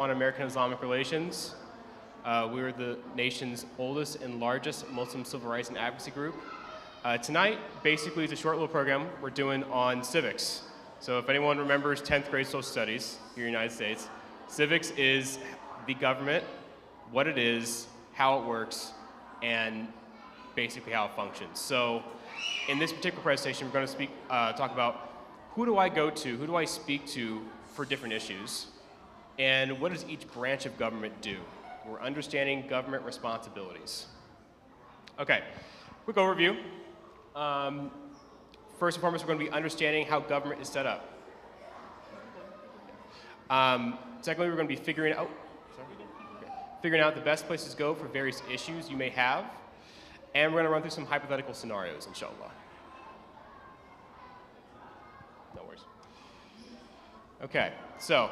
On American Islamic relations. We are the nation's oldest and largest Muslim civil rights and advocacy group. Tonight, basically, is a short little program we're doing on civics. So if anyone remembers 10th grade social studies here in the United States, civics is the government, what it is, how it works, and basically how it functions. So in this particular presentation, we're going to talk about who do I go to, who do I speak to for different issues, and what does each branch of government do? We're understanding government responsibilities. Okay, quick overview. First and foremost, we're going to be understanding how government is set up. Secondly, we're going to be figuring out the best places to go for various issues you may have. And we're going to run through some hypothetical scenarios, inshallah. No worries. Okay, so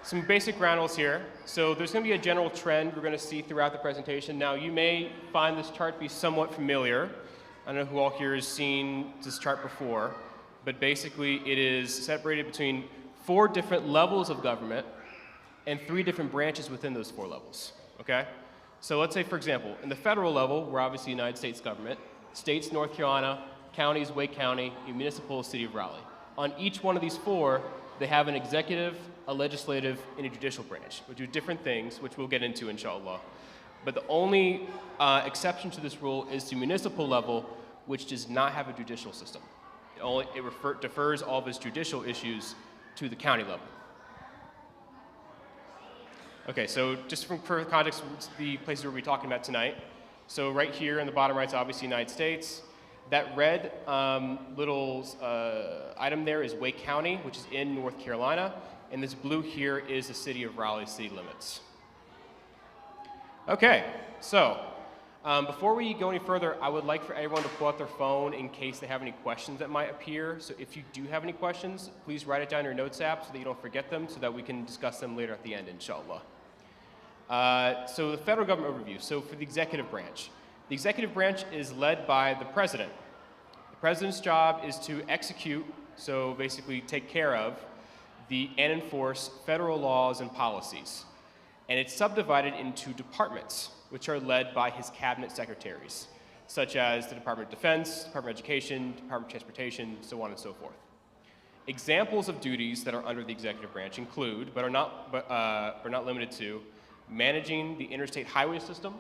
some basic ground rules here. So there's going to be a general trend we're going to see throughout the presentation. Now, you may find this chart be somewhat familiar. I don't know who all here has seen this chart before, but basically it is separated between 4 different levels of government and 3 different branches within those 4 levels, okay? So let's say, for example, in the federal level, we're obviously United States government, states, North Carolina, counties, Wake County, and municipal, city of Raleigh. On each one of these 4, they have an executive, a legislative, and a judicial branch, which do different things, which we'll get into, inshallah. But the only exception to this rule is the municipal level, which does not have a judicial system. It defers all of its judicial issues to the county level. Okay, so just for context, the places we'll be talking about tonight. So right here in the bottom right is obviously United States. That red little item there is Wake County, which is in North Carolina, and this blue here is the city of Raleigh city limits. Okay, so before we go any further, I would like for everyone to pull out their phone in case they have any questions that might appear. So if you do have any questions, please write it down in your notes app so that you don't forget them, so that we can discuss them later at the end, inshallah. So the federal government overview. So for the executive branch. The executive branch is led by the president. The president's job is to execute, so basically take care of, and enforce federal laws and policies. And it's subdivided into departments, which are led by his cabinet secretaries, such as the Department of Defense, Department of Education, Department of Transportation, so on and so forth. Examples of duties that are under the executive branch include, but are not limited to, managing the interstate highway system,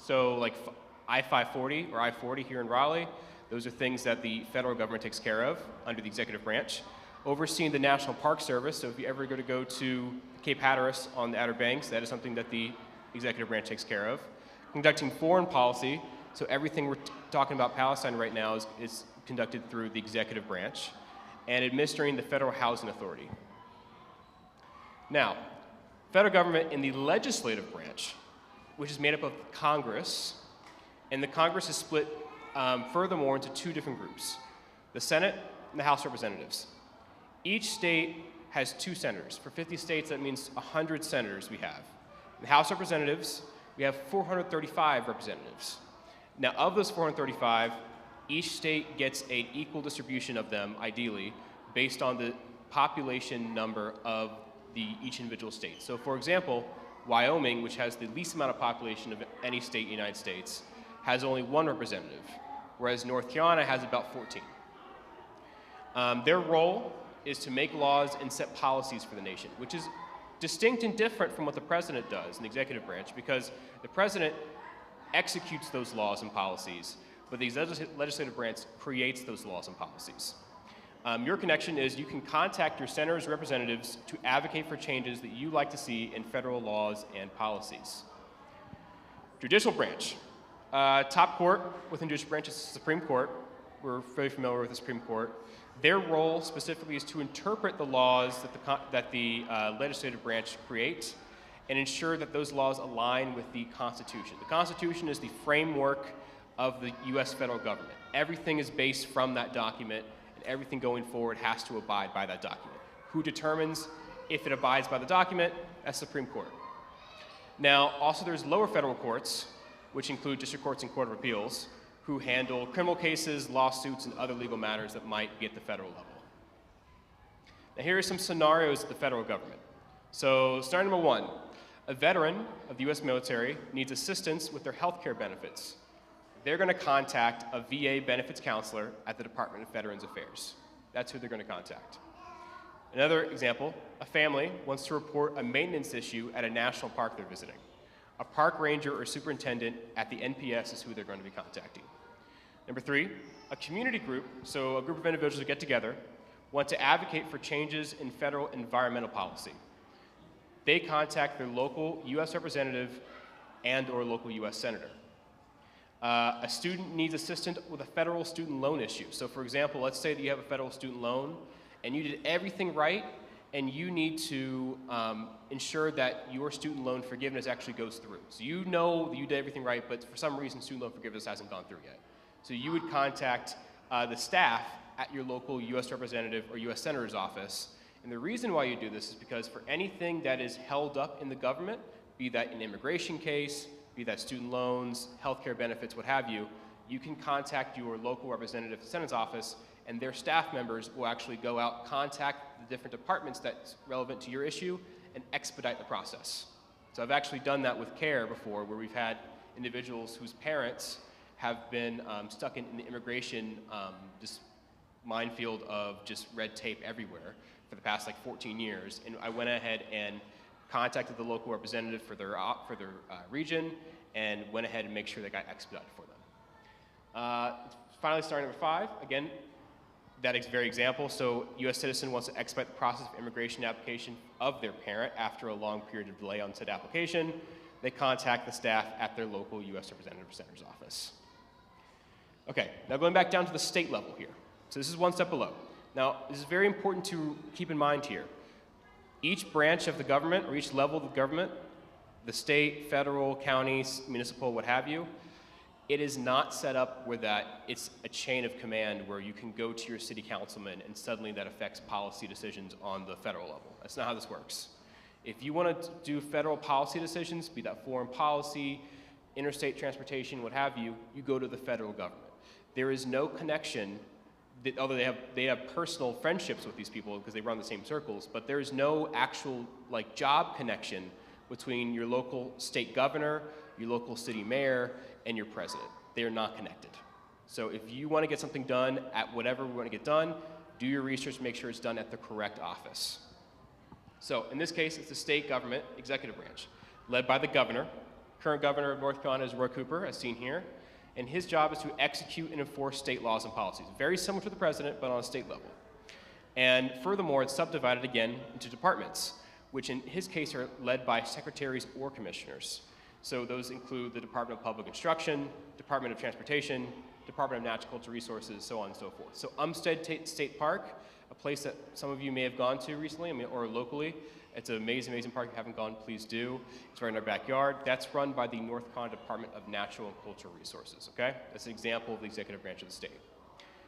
so like I-540 or I-40 here in Raleigh. Those are things that the federal government takes care of under the executive branch. Overseeing the National Park Service, so if you ever go to Cape Hatteras on the Outer Banks, that is something that the executive branch takes care of. Conducting foreign policy, so everything we're talking about Palestine right now is conducted through the executive branch. And administering the Federal Housing Authority. Now, federal government in the legislative branch, which is made up of Congress, and the Congress is split furthermore into 2 different groups, the Senate and the House of Representatives. Each state has 2 senators. For 50 states, that means 100 senators we have. In the House of Representatives, we have 435 representatives. Now, of those 435, each state gets an equal distribution of them, ideally, based on the population number of each individual state. So, for example, Wyoming, which has the least amount of population of any state in the United States, has only 1 representative, whereas North Carolina has about 14. Their role is to make laws and set policies for the nation, which is distinct and different from what the president does in the executive branch, because the president executes those laws and policies, but the legislative branch creates those laws and policies. Your connection is you can contact your senators and representatives to advocate for changes that you like to see in federal laws and policies. Judicial branch. Top court within judicial branch is the Supreme Court. We're very familiar with the Supreme Court. Their role specifically is to interpret the laws that the legislative branch creates and ensure that those laws align with the Constitution. The Constitution is the framework of the U.S. federal government. Everything is based from that document, and everything going forward has to abide by that document. Who determines if it abides by the document? That's Supreme Court. Now, also there's lower federal courts, which include district courts and court of appeals, who handle criminal cases, lawsuits, and other legal matters that might be at the federal level. Now here are some scenarios of the federal government. So scenario number 1, A veteran of the US military needs assistance with their health care benefits. They're going to contact a VA benefits counselor at the Department of Veterans Affairs. That's who they're going to contact. Another example, a family wants to report a maintenance issue at a national park they're visiting. A park ranger or superintendent at the NPS is who they're going to be contacting. Number 3, a community group, so a group of individuals who get together, want to advocate for changes in federal environmental policy. They contact their local US representative and or local US senator. A student needs assistance with a federal student loan issue. So for example, let's say that you have a federal student loan and you did everything right and you need to ensure that your student loan forgiveness actually goes through. So you know that you did everything right, but for some reason student loan forgiveness hasn't gone through yet. So you would contact the staff at your local US representative or US senator's office. And the reason why you do this is because for anything that is held up in the government, be that an immigration case, be that student loans, healthcare benefits, what have you, you can contact your local representative at the Senate's office, and their staff members will actually go out, contact the different departments that's relevant to your issue, and expedite the process. So I've actually done that with CARE before, where we've had individuals whose parents have been stuck in the immigration just minefield of just red tape everywhere for the past like 14 years, and I went ahead and contacted the local representative for their region and went ahead and make sure that got expedited for them. Finally, starting number 5, again, that very example. So US citizen wants to expedite the process of immigration application of their parent after a long period of delay on said application. They contact the staff at their local US representative or senator's office. Okay, now going back down to the state level here. So this is one step below. Now, this is very important to keep in mind here. Each branch of the government, or each level of the government, the state, federal, counties, municipal, what have you, it is not set up where that it's a chain of command where you can go to your city councilman and suddenly that affects policy decisions on the federal level. That's not how this works. If you want to do federal policy decisions, be that foreign policy, interstate transportation, what have you, you go to the federal government. There is no connection, although they have personal friendships with these people because they run the same circles, but there is no actual like job connection between your local state governor, your local city mayor, and your president. They are not connected. So if you want to get something done at whatever we want to get done, do your research, make sure it's done at the correct office. So in this case, it's the state government executive branch, led by the governor. Current governor of North Carolina is Roy Cooper, as seen here. And his job is to execute and enforce state laws and policies. Very similar to the president, but on a state level. And furthermore, it's subdivided again into departments, which in his case are led by secretaries or commissioners. So those include the Department of Public Instruction, Department of Transportation, Department of Natural Cultural Resources, so on and so forth. So Umstead State Park, a place that some of you may have gone to recently, or locally. It's an amazing, amazing park. If you haven't gone, please do. It's right in our backyard. That's run by the North Carolina Department of Natural and Cultural Resources, okay? That's an example of the executive branch of the state.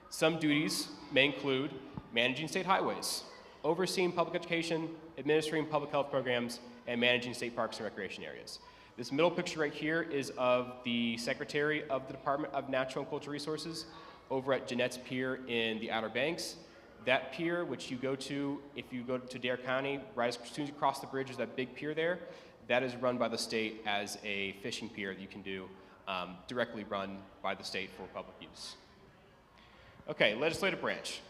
Some duties may include managing state highways, overseeing public education, administering public health programs, and managing state parks and recreation areas. This middle picture right here is of the Secretary of the Department of Natural and Cultural Resources over at Jeanette's Pier in the Outer Banks. That pier, which you go to, if you go to Dare County, right as soon as you cross the bridge, is that big pier there. That is run by the state as a fishing pier that you can do, directly run by the state for public use. Okay, legislative branch.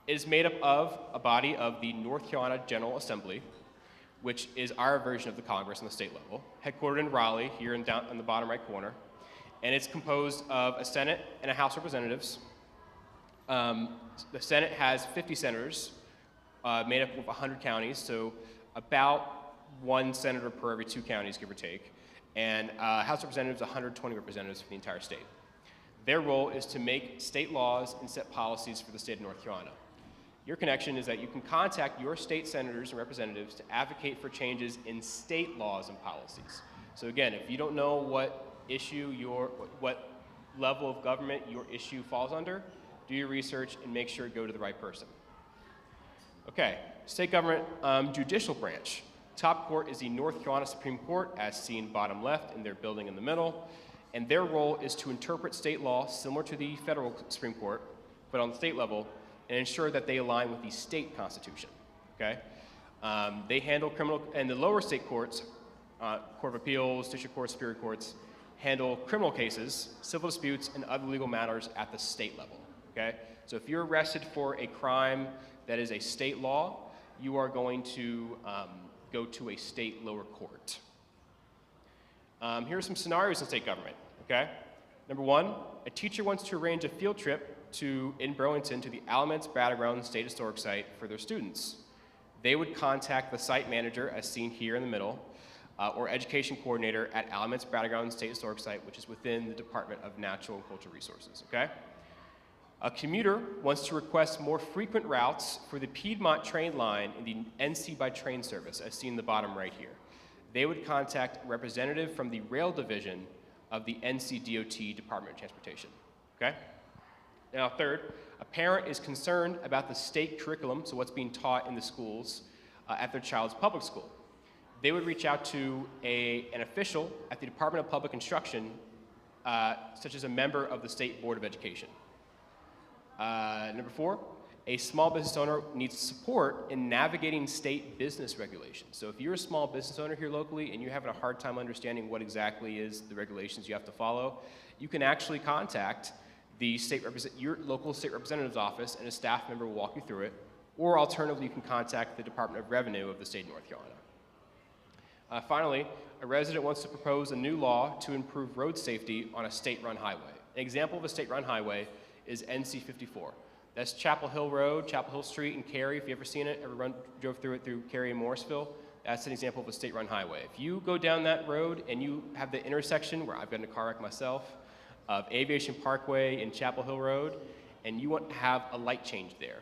It is made up of a body of the North Carolina General Assembly, which is our version of the Congress on the state level, headquartered in Raleigh, here in the bottom right corner. And it's composed of a Senate and a House of Representatives. The Senate has 50 senators made up of 100 counties, so about 1 senator per every 2 counties, give or take. And House of Representatives, 120 representatives for the entire state. Their role is to make state laws and set policies for the state of North Carolina. Your connection is that you can contact your state senators and representatives to advocate for changes in state laws and policies. So again, if you don't know what issue what level of government your issue falls under, do your research and make sure to go to the right person. Okay, state government judicial branch. Top court is the North Carolina Supreme Court, as seen bottom left in their building in the middle. And their role is to interpret state law similar to the federal Supreme Court, but on the state level, and ensure that they align with the state constitution, okay? They handle criminal, and the lower state courts Court of Appeals, District Courts, Superior Courts, handle criminal cases, civil disputes, and other legal matters at the state level, okay? So if you're arrested for a crime that is a state law, you are going to go to a state lower court. Here are some scenarios in state government, okay? Number one, a teacher wants to arrange a field trip in Burlington to the Alamance Battleground State Historic Site for their students. They would contact the site manager, as seen here in the middle, or education coordinator at Alamance Battleground State Historic Site, which is within the Department of Natural and Cultural Resources, okay? A commuter wants to request more frequent routes for the Piedmont train line in the NC by train service, as seen in the bottom right here. They would contact a representative from the rail division of the NCDOT Department of Transportation, okay? Now, third, a parent is concerned about the state curriculum, so what's being taught in the schools at their child's public school. They would reach out to an official at the Department of Public Instruction, such as a member of the State Board of Education. Number four, a small business owner needs support in navigating state business regulations. So if you're a small business owner here locally and you're having a hard time understanding what exactly is the regulations you have to follow, you can actually contact your local state representative's office, and a staff member will walk you through it. Or alternatively, you can contact the Department of Revenue of the state of North Carolina. Finally, a resident wants to propose a new law to improve road safety on a state-run highway. An example of a state-run highway is NC 54. That's Chapel Hill Road, Chapel Hill Street in Cary. If you ever seen it, drove through it through Cary and Morrisville, that's an example of a state-run highway. If you go down that road and you have the intersection where I've been in a car wreck myself, of Aviation Parkway and Chapel Hill Road, and you want to have a light change there,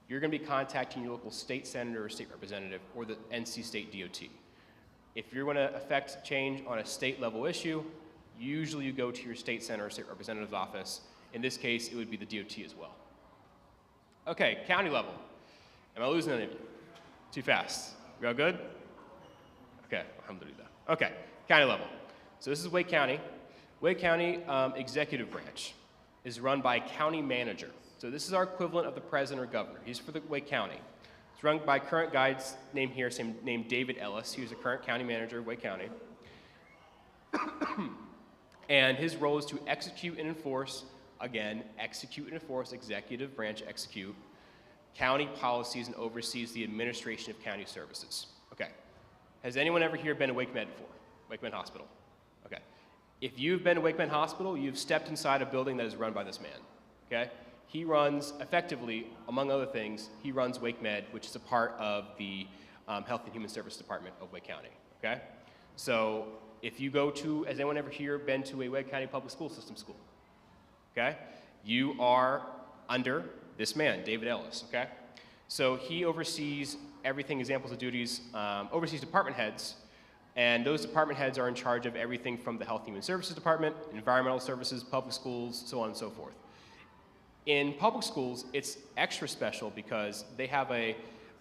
you're going to be contacting your local state senator or state representative or the NC State DOT. If you're going to affect change on a state level issue, usually you go to your state senator or state representative's office. In this case, it would be the DOT as well. Okay, county level. Am I losing any of you? Too fast? We all good? Okay, alhamdulillah. Okay, county level. So this is Wake County. Wake County executive branch is run by a county manager. So this is our equivalent of the president or governor. He's for the Wake County. It's run by current guides named here, named David Ellis. He was the current county manager of Wake County. And his role is to execute and enforce, again, execute and enforce, executive branch execute, county policies and oversees the administration of county services. Okay. Has anyone ever here been to Wake Med before? Wake Med Hospital? Okay. If you've been to Wake Med Hospital, you've stepped inside a building that is run by this man, okay? He runs, effectively, among other things, he runs Wake Med, which is a part of the Health and Human Services Department of Wake County, okay? So if you go to, has anyone ever here been to a Wake County Public School System school? Okay? You are under this man, David Ellis, okay? So he oversees everything, examples of duties, oversees department heads, and those department heads are in charge of everything from the Health and Human Services Department, Environmental Services, public schools, so on and so forth. In public schools, it's extra special because they have a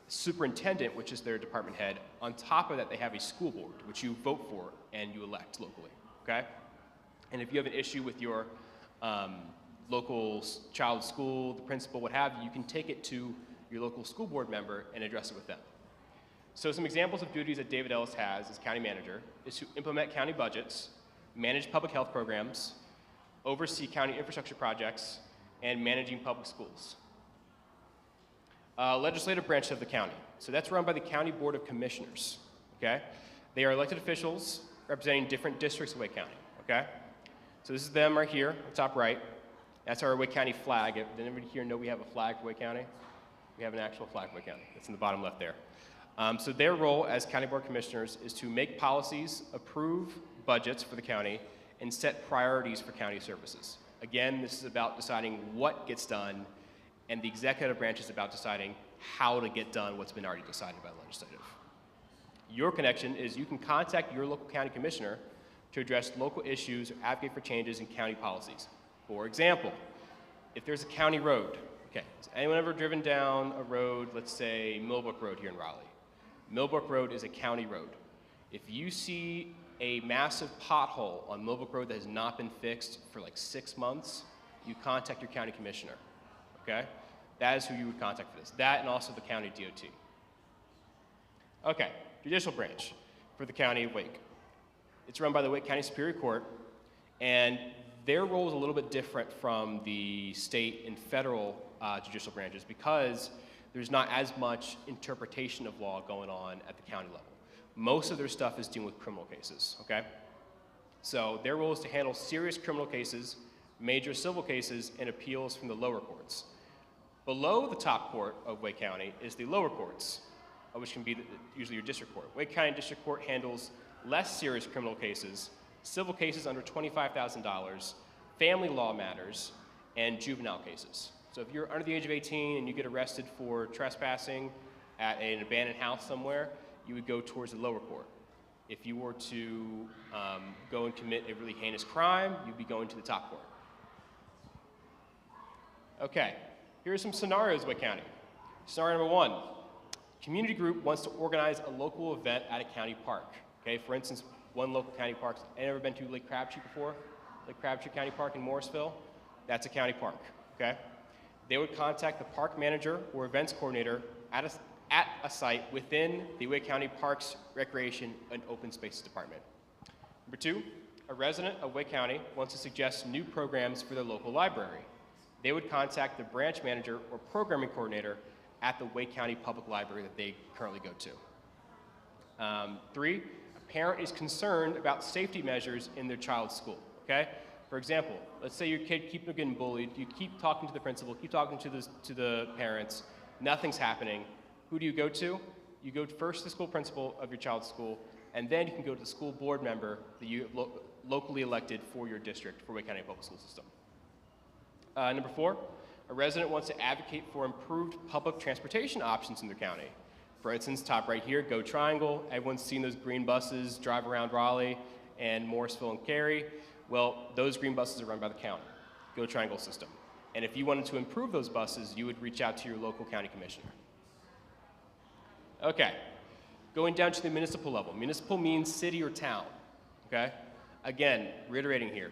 superintendent, which is their department head. On top of that, they have a school board, which you vote for and you elect locally, okay? And if you have an issue with your local child's school, the principal, what have you, you can take it to your local school board member and address it with them. So some examples of duties that David Ellis has as county manager is to implement county budgets, manage public health programs, oversee county infrastructure projects, and managing public schools. Legislative branch of the county. So that's run by the County Board of Commissioners, okay? They are elected officials representing different districts of Wake County, okay? So this is them right here, the top right. That's our Wake County flag. Did anybody here know we have a flag for Wake County? We have an actual flag for Wake County. It's in the bottom left there. So their role as County Board of Commissioners is to make policies, approve budgets for the county, and set priorities for county services. Again, this is about deciding what gets done, and the executive branch is about deciding how to get done what's been already decided by the legislative. Your connection is you can contact your local county commissioner to address local issues or advocate for changes in county policies. For example, if there's a county road, okay, has anyone ever driven down a road, let's say Millbrook Road here in Raleigh? Millbrook Road is a county road. If you see a massive pothole on Millbrook Road that has not been fixed for like 6 months, you contact your county commissioner, okay? That is who you would contact for this. That and also the county DOT. Okay, judicial branch for the county of Wake. It's run by the Wake County Superior Court, and their role is a little bit different from the state and federal judicial branches because there's not as much interpretation of law going on at the county level. Most of their stuff is dealing with criminal cases, okay? So their role is to handle serious criminal cases, major civil cases, and appeals from the lower courts. Below the top court of Wake County is the lower courts, which can be usually your district court. Wake County District Court handles less serious criminal cases, civil cases under $25,000, family law matters, and juvenile cases. So if you're under the age of 18 and you get arrested for trespassing at an abandoned house somewhere, you would go towards the lower court. If you were to go and commit a really heinous crime, you'd be going to the top court. Okay, here are some scenarios of Wake County. Scenario number one, community group wants to organize a local event at a county park. Okay, for instance, one local county park. Ever been to Lake Crabtree before? Lake Crabtree County Park in Morrisville? That's a county park, okay? They would contact the park manager or events coordinator at a site within the Wake County Parks, Recreation, and Open Spaces Department. Number two, a resident of Wake County wants to suggest new programs for their local library. They would contact the branch manager or programming coordinator at the Wake County Public Library that they currently go to. Three, a parent is concerned about safety measures in their child's school, okay? For example, let's say your kid keeps getting bullied, you keep talking to the principal, keep talking to the parents, nothing's happening. Who do you go to? You go first to the school principal of your child's school, and then you can go to the school board member that you locally elected for your district for Wake County Public School System. Number four, a resident wants to advocate for improved public transportation options in their county. For instance, top right here, Go Triangle. Everyone's seen those green buses drive around Raleigh and Morrisville and Cary. Well, those green buses are run by the county, Go Triangle system. And if you wanted to improve those buses, you would reach out to your local county commissioner. Okay, going down to the municipal level. Municipal means city or town, okay? Again, reiterating here,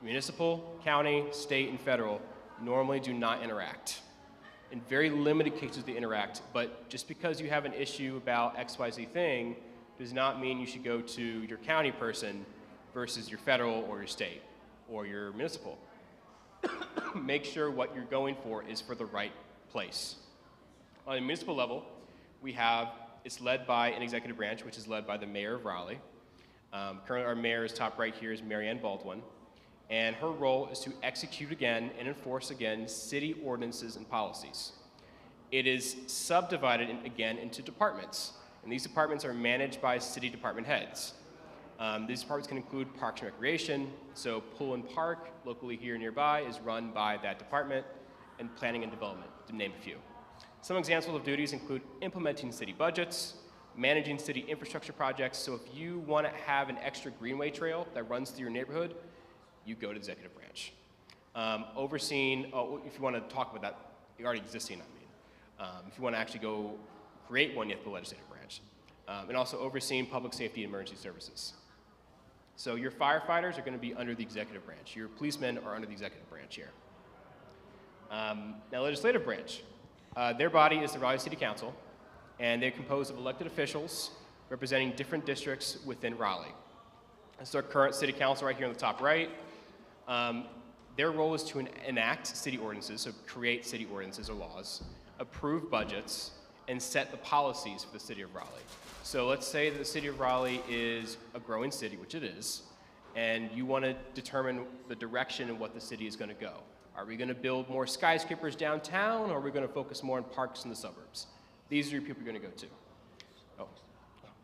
municipal, county, state, and federal normally do not interact. In very limited cases they interact, but just because you have an issue about XYZ thing does not mean you should go to your county person versus your federal or your state or your municipal. Make sure what you're going for is for the right place. On a municipal level, it's led by an executive branch, which is led by the mayor of Raleigh. Currently our mayor is top right here is Mary Ann Baldwin. And her role is to execute again and enforce again city ordinances and policies. It is subdivided again into departments. And these departments are managed by city department heads. These departments can include Parks and Recreation, so Pool and Park, locally here nearby, is run by that department, and Planning and Development, to name a few. Some examples of duties include implementing city budgets, managing city infrastructure projects, so if you want to have an extra greenway trail that runs through your neighborhood, you go to the executive branch. Overseeing, if you want to talk about that, you're already existing, if you want to actually go create one, you have the legislative branch. And also overseeing public safety and emergency services. So your firefighters are going to be under the executive branch. Your policemen are under the executive branch here. Now, legislative branch. Their body is the Raleigh City Council, and they're composed of elected officials representing different districts within Raleigh. This is our current city council right here on the top right. Their role is to enact city ordinances, so create city ordinances or laws, approve budgets, and set the policies for the city of Raleigh. So let's say that the city of Raleigh is a growing city, which it is, and you want to determine the direction in what the city is going to go. Are we going to build more skyscrapers downtown, or are we going to focus more on parks in the suburbs? These are your people you're going to go to. Oh, thank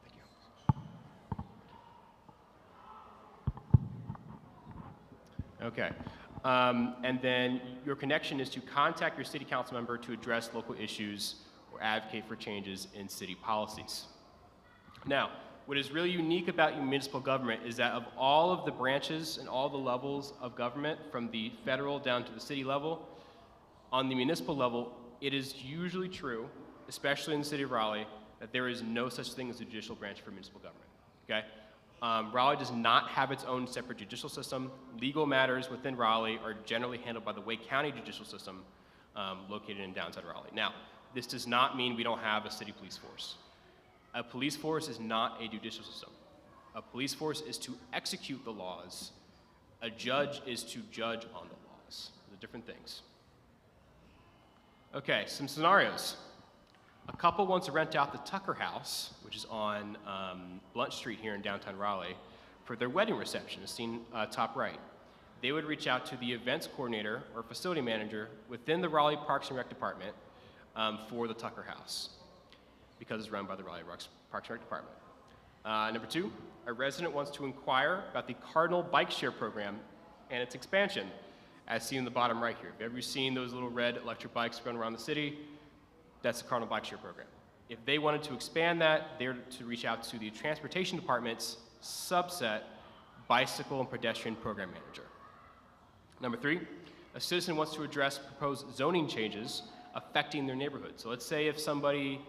you. Okay. And then your connection is to contact your city council member to address local issues or advocate for changes in city policies. Now, what is really unique about municipal government is that of all of the branches and all the levels of government, from the federal down to the city level, on the municipal level, it is usually true, especially in the city of Raleigh, that there is no such thing as a judicial branch for municipal government, okay? Raleigh does not have its own separate judicial system. Legal matters within Raleigh are generally handled by the Wake County judicial system located in downtown Raleigh. Now, this does not mean we don't have a city police force. A police force is not a judicial system. A police force is to execute the laws. A judge is to judge on the laws. Those are different things. Okay, some scenarios. A couple wants to rent out the Tucker House, which is on Blunt Street here in downtown Raleigh, for their wedding reception, as seen top right. They would reach out to the events coordinator or facility manager within the Raleigh Parks and Rec Department for the Tucker House, because it's run by the Raleigh Parks and Rec Department. Number two, a resident wants to inquire about the Cardinal Bike Share program and its expansion, as seen in the bottom right here. If you've ever seen those little red electric bikes run around the city, that's the Cardinal Bike Share program. If they wanted to expand that, they're to reach out to the Transportation Department's subset Bicycle and Pedestrian Program Manager. Number three, a citizen wants to address proposed zoning changes affecting their neighborhood. So let's say if somebody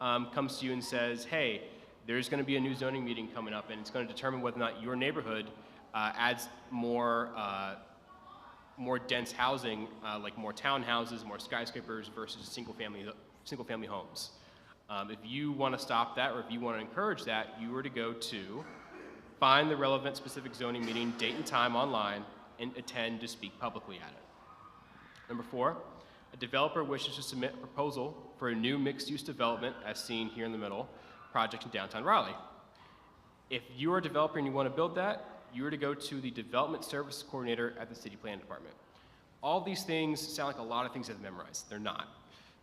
comes to you and says, hey, there's going to be a new zoning meeting coming up, and it's going to determine whether or not your neighborhood adds more dense housing, like more townhouses, more skyscrapers versus single-family homes. If you want to stop that, or if you want to encourage that, you are to go to find the relevant specific zoning meeting date and time online and attend to speak publicly at it. Number four, a developer wishes to submit a proposal for a new mixed-use development, as seen here in the middle, project in downtown Raleigh. If you are a developer and you want to build that, you are to go to the Development Services Coordinator at the City Planning Department. All these things sound like a lot of things I've memorized. They're not.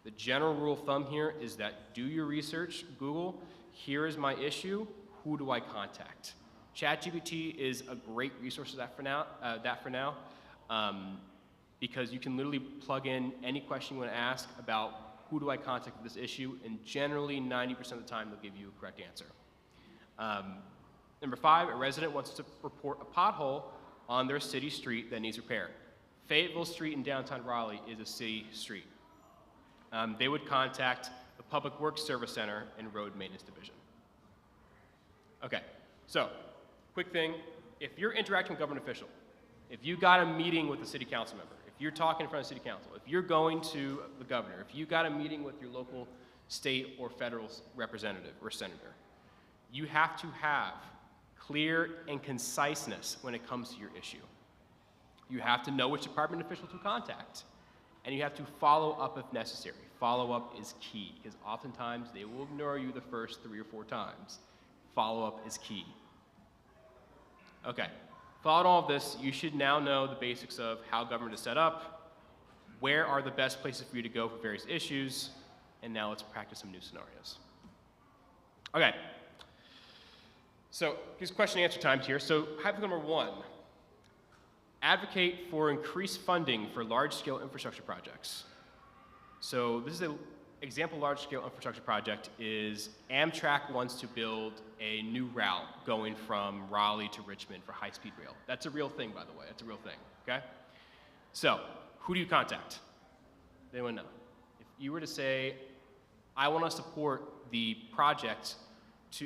The general rule of thumb here is that do your research, Google, here is my issue, who do I contact? ChatGPT is a great resource for now, because you can literally plug in any question you want to ask about who do I contact for this issue, and generally 90% of the time they'll give you a correct answer. Number five, a resident wants to report a pothole on their city street that needs repair. Fayetteville Street in downtown Raleigh is a city street. They would contact the Public Works Service Center and Road Maintenance Division. Okay, so quick thing, if you're interacting with a government official, if you got a meeting with a city council member, if you're talking in front of city council, if you're going to the governor, if you got a meeting with your local state or federal representative or senator, you have to have clear and conciseness when it comes to your issue. You have to know which department official to contact, and you have to follow up if necessary. Follow up is key, because oftentimes they will ignore you the first 3 or 4 times. Follow up is key. Okay, following all of this, you should now know the basics of how government is set up, where are the best places for you to go for various issues, and now let's practice some new scenarios. Okay, so here's question and answer times here. So hypothetical number 1, advocate for increased funding for large-scale infrastructure projects. So this is an example large-scale infrastructure project is Amtrak wants to build a new route going from Raleigh to Richmond for high-speed rail. That's a real thing, by the way. That's a real thing, okay? So who do you contact? Does anyone know? If you were to say, I want to support the project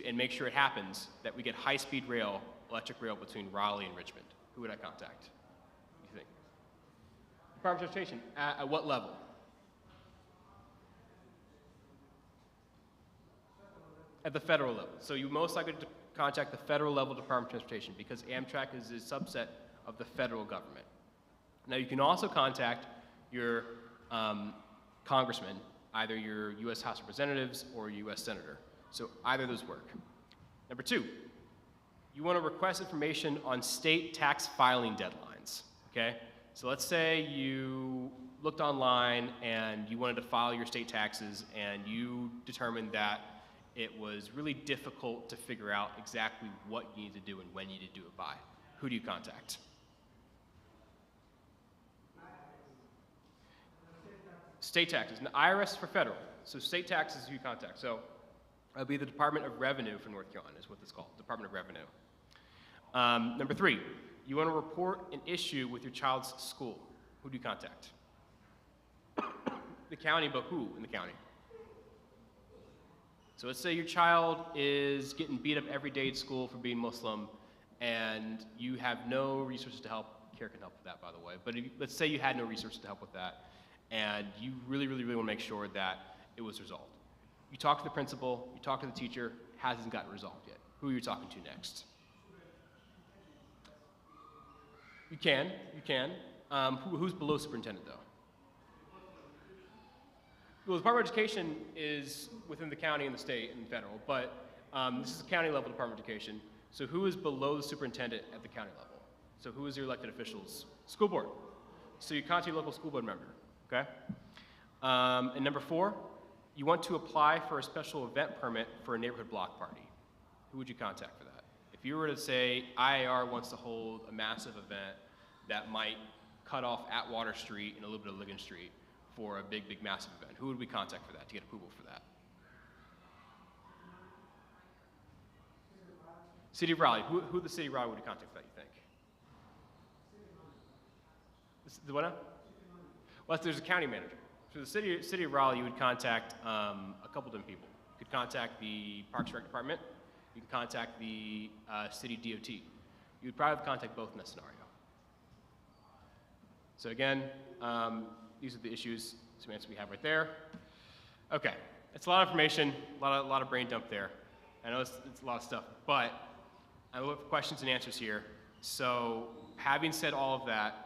and make sure it happens, that we get high-speed rail, electric rail between Raleigh and Richmond, who would I contact? What do you think? Department of Transportation, at what level? At the federal level. So you most likely to contact the federal level Department of Transportation, because Amtrak is a subset of the federal government. Now you can also contact your congressman, either your U.S. House of Representatives or U.S. Senator. So either of those work. Number 2, you want to request information on state tax filing deadlines, okay? So let's say you looked online and you wanted to file your state taxes and you determined that it was really difficult to figure out exactly what you need to do and when you need to do it by. Who do you contact? State taxes. Now, IRS is for federal, so state taxes is who you contact. So it'll be the Department of Revenue for North Carolina is what it's called, Department of Revenue. Number 3, you want to report an issue with your child's school. Who do you contact? The county, but who in the county? So let's say your child is getting beat up every day at school for being Muslim, and you have no resources to help. CARE can help with that, by the way. But let's say you had no resources to help with that, and you really want to make sure that it was resolved. You talk to the principal, you talk to the teacher, hasn't gotten resolved yet. Who are you talking to next? You can. Who's below superintendent though? Well, the Department of Education is within the county and the state and federal, but this is a county level Department of Education. So who is below the superintendent at the county level? So who is your elected officials? School board. So you contact your local school board member, okay? And number 4, you want to apply for a special event permit for a neighborhood block party. Who would you contact for that? If you were to say IAR wants to hold a massive event that might cut off Atwater Street and a little bit of Ligon Street for a big, massive event, who would we contact for that to get approval for that? City of Raleigh. Who the City of Raleigh would you contact for that, you think? The what now? Well, there's a county manager. So the city of Raleigh, you would contact a couple different people. You could contact the Parks and Rec Department. You can contact the city DOT. You would probably contact both in that scenario. So again, these are the issues, some answers we have right there. Okay, it's a lot of information, a lot of brain dump there. I know it's a lot of stuff, but I look for questions and answers here. So having said all of that,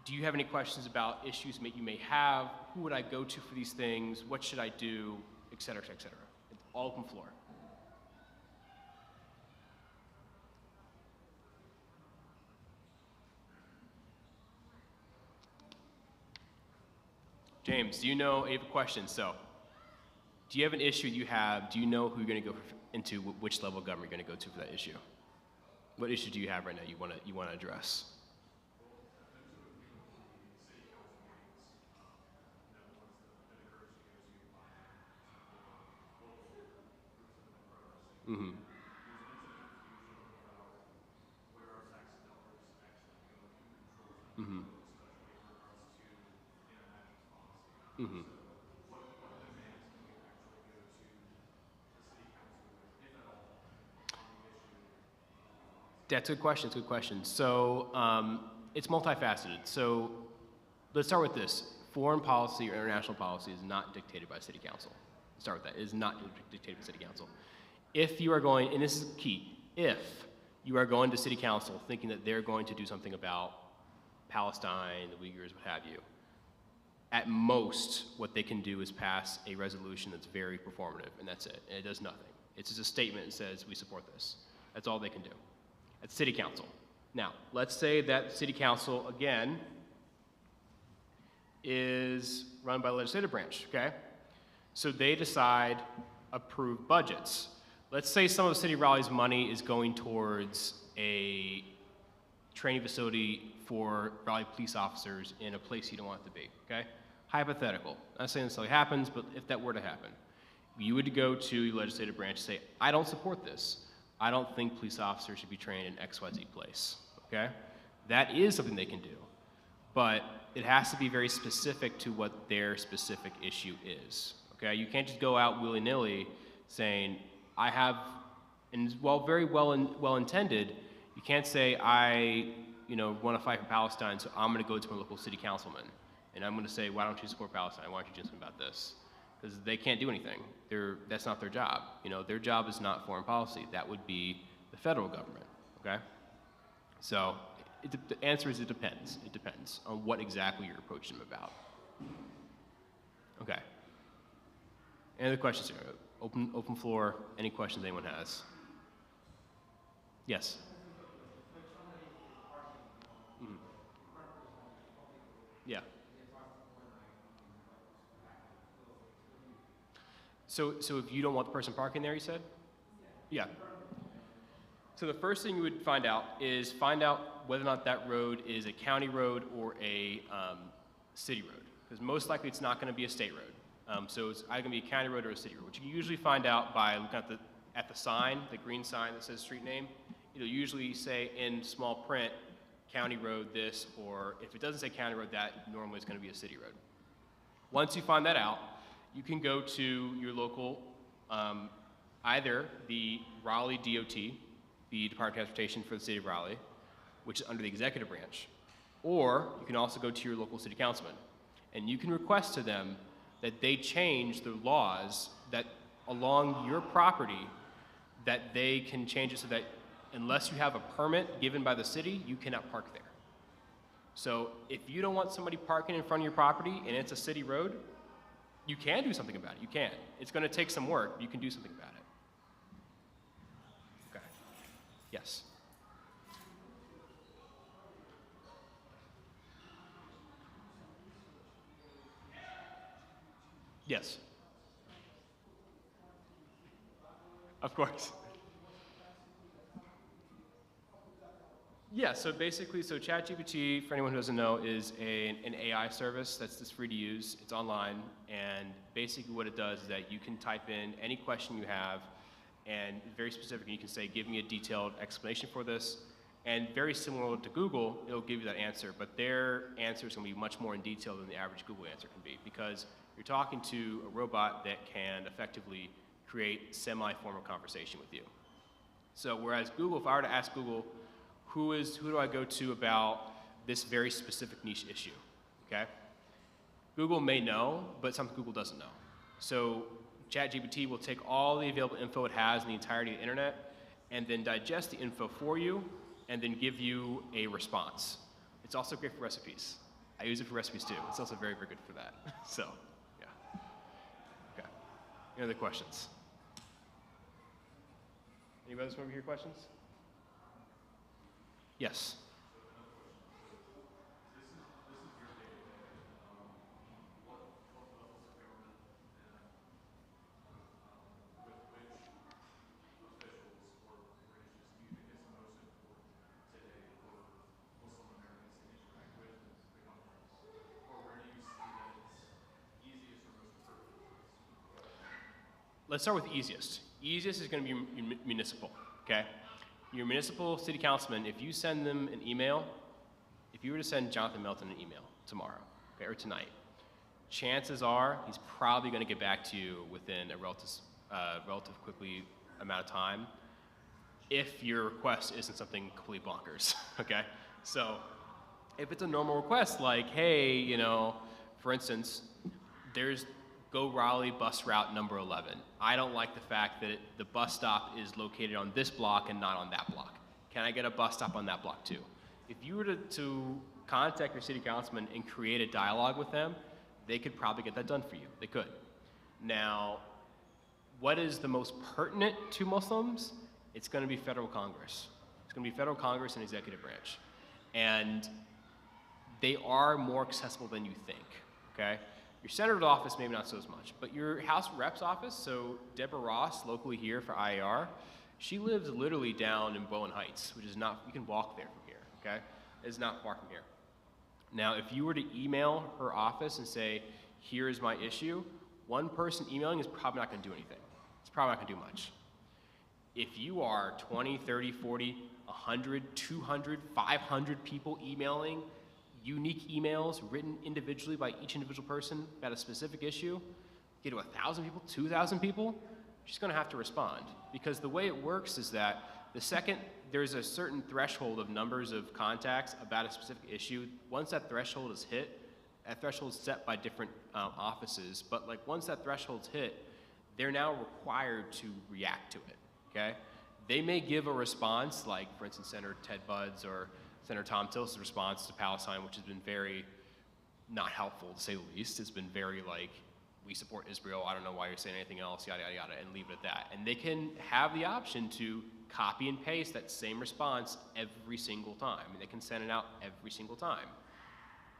do you have any questions about issues you may have? Who would I go to for these things? What should I do? Et cetera, et cetera. It's all open floor. James, do you know, I have a question. So, do you have an issue you have? Do you know who you're going to go into, which level of government you're going to go to for that issue? What issue do you have right now you want to address? Mm-hmm. Mm-hmm. Mm-hmm. That's a good question. It's a good question. So it's multifaceted. So let's start with this. Foreign policy or international policy is not dictated by City Council. Let's start with that. It is not dictated by City Council. If you are going, and this is key, if you are going to City Council thinking that they're going to do something about Palestine, the Uyghurs, what have you, at most, what they can do is pass a resolution that's very performative, and that's it. And it does nothing. It's just a statement that says, we support this. That's all they can do. At City Council. Now, let's say that City Council, again, is run by the legislative branch, okay? So they decide, approve budgets. Let's say some of the City of Raleigh's money is going towards a training facility for Raleigh police officers in a place you don't want it to be, okay? Hypothetical. I'm not saying this necessarily happens, but if that were to happen, you would go to your legislative branch and say, I don't support this. I don't think police officers should be trained in XYZ place, okay? That is something they can do, but it has to be very specific to what their specific issue is, okay? You can't just go out willy-nilly saying, I have, and while very well intended, you can't say I, want to fight for Palestine, so I'm going to go to my local city councilman, and I'm going to say, why don't you support Palestine? Why don't you do something about this? Because they can't do anything. That's not their job. Their job is not foreign policy. That would be the federal government, okay? So the answer is it depends. It depends on what exactly you're approaching them about. Okay. Any other questions here? Open floor. Any questions anyone has? Yes. Mm-hmm. Yeah. So if you don't want the person parking there, you said? Yeah. So the first thing you would find out is whether or not that road is a county road or a city road. Because most likely it's not going to be a state road. So it's either going to be a county road or a city road, which you can usually find out by looking at the sign, the green sign that says street name. It'll usually say in small print, county road this, or if it doesn't say county road, that normally is going to be a city road. Once you find that out, you can go to your local, either the Raleigh DOT, the Department of Transportation for the City of Raleigh, which is under the executive branch, or you can also go to your local city councilman, and you can request to them that they change the laws that along your property, that they can change it so that unless you have a permit given by the city, you cannot park there. So if you don't want somebody parking in front of your property and it's a city road, you can do something about it. You can. It's going to take some work, but you can do something about it. Okay. Yes. Yes. Of course. Yeah, so basically, ChatGPT, for anyone who doesn't know, is an AI service that's free to use. It's online, and basically what it does is that you can type in any question you have, and very specific, and you can say, give me a detailed explanation for this, and very similar to Google, it'll give you that answer, but their answer is going to be much more in detail than the average Google answer can be, because you're talking to a robot that can effectively create semi-formal conversation with you. So whereas Google, if I were to ask Google, who do I go to about this very specific niche issue, okay? Google may know, but something Google doesn't know. So ChatGPT will take all the available info it has in the entirety of the internet and then digest the info for you and then give you a response. It's also great for recipes. I use it for recipes too. It's also very, very good for that. So, yeah. Okay. Any other questions? Anybody else want to hear questions? Yes. Let's start with easiest. Easiest is going to be municipal, okay? Your municipal city councilman, if you send them an email, if you were to send Jonathan Melton an email tomorrow, okay, or tonight, chances are he's probably going to get back to you within a relative quickly amount of time if your request isn't something completely bonkers, okay? So if it's a normal request like, hey, you know, for instance, there's Go Raleigh bus route number 11. I don't like the fact that the bus stop is located on this block and not on that block. Can I get a bus stop on that block too? If you were to contact your city councilman and create a dialogue with them, they could probably get that done for you. They could. Now, what is the most pertinent to Muslims? It's going to be federal Congress. It's going to be federal Congress and executive branch. And they are more accessible than you think, okay? Your senator's office, maybe not so as much, but your House of Reps office, so Deborah Ross, locally here for IAR, she lives literally down in Bowen Heights, which is not, you can walk there from here, okay? It's not far from here. Now, if you were to email her office and say, here is my issue, one person emailing is probably not gonna do anything. It's probably not gonna do much. If you are 20, 30, 40, 100, 200, 500 people emailing, unique emails written individually by each individual person about a specific issue, get to 1,000 people, 2,000 people, she's going to have to respond. Because the way it works is that the second there's a certain threshold of numbers of contacts about a specific issue, once that threshold is hit, that threshold is set by different offices, but like once that threshold's hit, they're now required to react to it, okay? They may give a response, like for instance, Senator Ted Budd's or Senator Tom Tillis' response to Palestine, which has been very not helpful, to say the least. It's been very like, we support Israel, I don't know why you're saying anything else, yada, yada, yada, and leave it at that. And they can have the option to copy and paste that same response every single time. I mean, they can send it out every single time.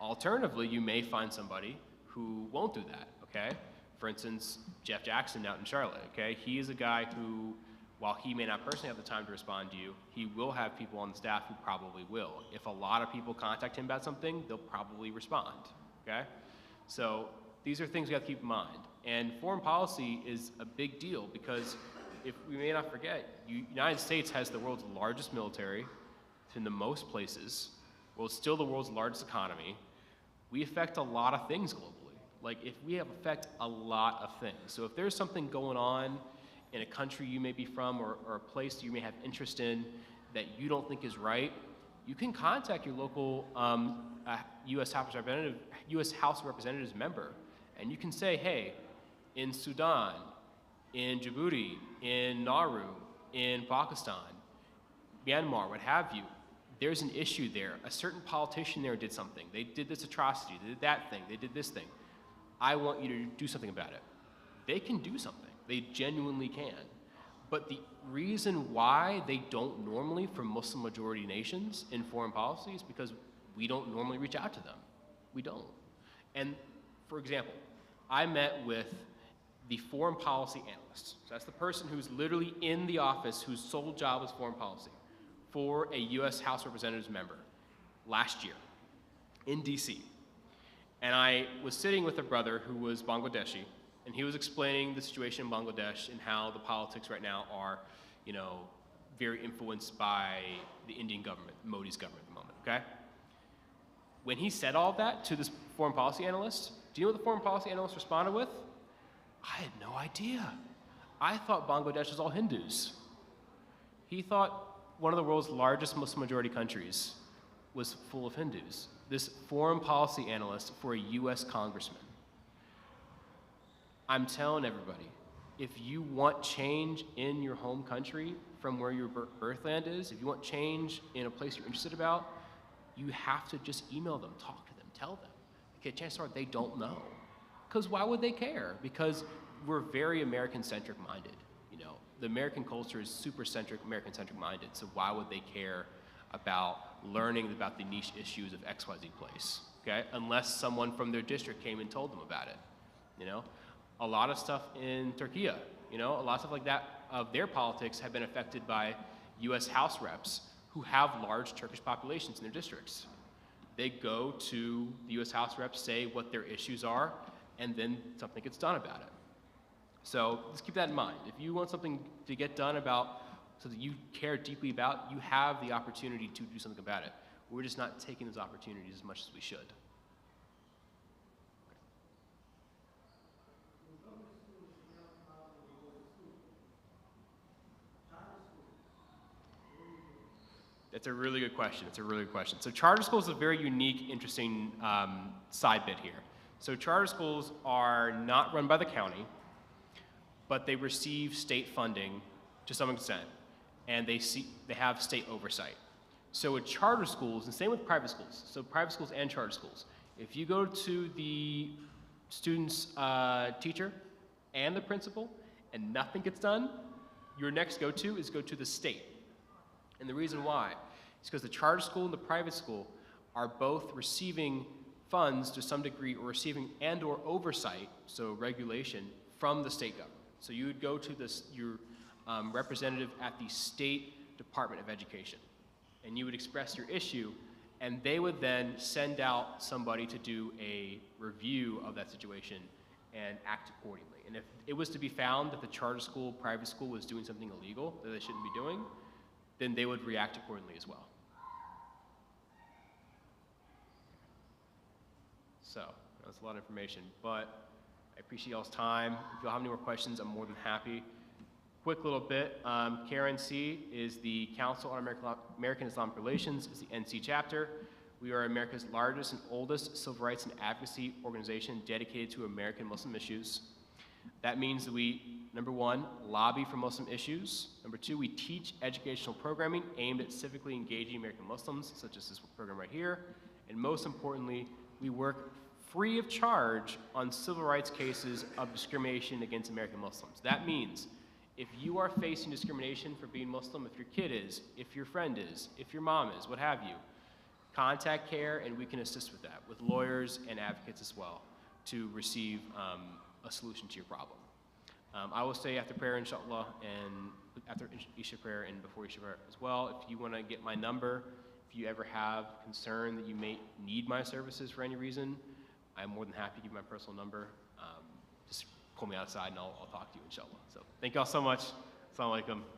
Alternatively, you may find somebody who won't do that, okay? For instance, Jeff Jackson out in Charlotte, okay? He is a guy who, while he may not personally have the time to respond to you, he will have people on the staff who probably will. If a lot of people contact him about something, they'll probably respond, okay? So these are things we have to keep in mind. And foreign policy is a big deal because if we may not forget, United States has the world's largest military, it's in the most places, well, it's still the world's largest economy. We affect a lot of things globally. Like if we affect a lot of things. So if there's something going on in a country you may be from or a place you may have interest in that you don't think is right, you can contact your local U.S. House of Representatives member, and you can say, hey, in Sudan, in Djibouti, in Nauru, in Pakistan, Myanmar, what have you, there's an issue there. A certain politician there did something. They did this atrocity, they did that thing, they did this thing. I want you to do something about it. They can do something. They genuinely can. But the reason why they don't normally for Muslim majority nations in foreign policy is because we don't normally reach out to them. We don't. And for example, I met with the foreign policy analyst. So that's the person who's literally in the office whose sole job is foreign policy for a US House of Representatives member last year in DC. And I was sitting with a brother who was Bangladeshi, and he was explaining the situation in Bangladesh and how the politics right now are, very influenced by the Indian government, Modi's government at the moment, okay? When he said all that to this foreign policy analyst, do you know what the foreign policy analyst responded with? I had no idea. I thought Bangladesh was all Hindus. He thought one of the world's largest Muslim majority countries was full of Hindus. This foreign policy analyst for a US congressman. I'm telling everybody, if you want change in your home country from where your birthland is, if you want change in a place you're interested about, you have to just email them, talk to them, tell them. Okay, chances are they don't know. Because why would they care? Because we're very American-centric minded. The American culture is super centric, American-centric minded, so why would they care about learning about the niche issues of XYZ place, okay? Unless someone from their district came and told them about it, A lot of stuff in Turkey, a lot of stuff like that of their politics have been affected by US House reps who have large Turkish populations in their districts. They go to the US House reps, say what their issues are, and then something gets done about it. So let's keep that in mind. If you want something to get done about, so that you care deeply about, you have the opportunity to do something about it. We're just not taking those opportunities as much as we should. That's a really good question. So charter schools is a very unique, interesting side bit here. So charter schools are not run by the county, but they receive state funding to some extent, and they have state oversight. So with charter schools, and same with private schools, so private schools and charter schools, if you go to the student's teacher and the principal and nothing gets done, your next go-to is go to the state. And the reason why is because the charter school and the private school are both receiving funds to some degree or receiving and/or oversight, so regulation, from the state government. So you would go to your representative at the State Department of Education, and you would express your issue, and they would then send out somebody to do a review of that situation and act accordingly. And if it was to be found that the charter school, private school was doing something illegal that they shouldn't be doing, then they would react accordingly as well. So, that's a lot of information, but I appreciate y'all's time. If y'all have any more questions, I'm more than happy. Quick little bit, KRNC is the Council on American Islamic Relations, is the NC chapter. We are America's largest and oldest civil rights and advocacy organization dedicated to American Muslim issues. That means that we, number one, lobby for Muslim issues. Number two, we teach educational programming aimed at civically engaging American Muslims, such as this program right here. And most importantly, we work free of charge on civil rights cases of discrimination against American Muslims. That means if you are facing discrimination for being Muslim, if your kid is, if your friend is, if your mom is, what have you, contact CARE and we can assist with that, with lawyers and advocates as well, to receive a solution to your problem. I will say after prayer, inshallah, and after Isha prayer and before Isha prayer as well, if you want to get my number, if you ever have concern that you may need my services for any reason, I'm more than happy to give you my personal number. Just pull me outside and I'll talk to you, inshallah. So thank y'all so much. Assalamu alaikum.